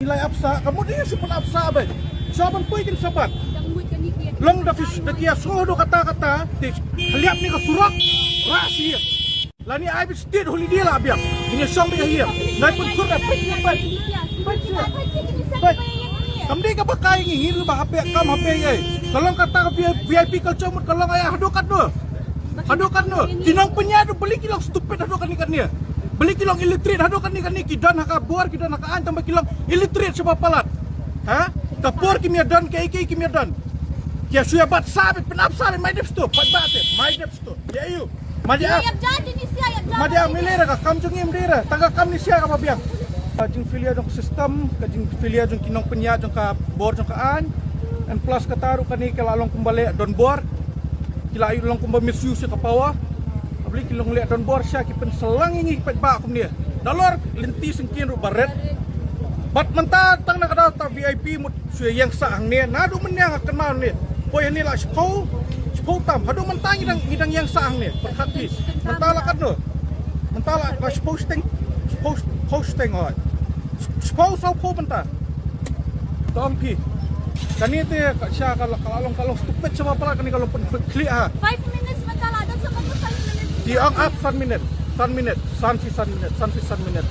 kilay apsa, kamu dia sipan apsa abay. Saban po ikin sabat. Long da fis da kia sodo kata-kata, haliap ni ka surak, rahasia. Lani ay bis tid holiday la abiam. Ini song dia hiam. Nai pun kurna pet. Kamdi ka pakai ngingir ba HP kam HP ay. Kalau kata VIP culture mut kalau ay hadukan do. Hadukan do. Tinang penyadu beli kilong stupid hadukan ikan dia. Beli kilong illiterate hadukan ikan ni kidan haka buar kidan haka an tambah kilong illiterate sebab palat. Ha? Kapur kimia dan KK kimia dan. Kia suya bat sabit penap sabit my depth to. Pat bat my depth to. Ya you. Madia. Madia milera ka kam jungim dira. Tangga kam ni sia ka mabiang. Jing filia jong sistem, kajing filia jong kinong penya jong ka bor jong ka an. And plus kataru kani kalalong kumbali don bor. Kila ayu long kumba misuse ka pawa. Abli kilong liat don bor sia kipen selang ingi pat ba kum dia. Dollar linti sengkin ru baret. Bat menta tang na kada ta VIP mut suya yang saang ni. Nadu menyang akan mau ni. Poy ni la spau tam. Hadu menta ngidang yang saang ni. Perhati. Mentala kan no. Mentala ka posting oi. Spau sau po menta. Tompi. Kani te siya kalong stupid sama pala kani kalau pun klik ha. 5 minutes mentala dan sama 5 minutes. Di ang up 1 minute. 1 minute. 1 minute.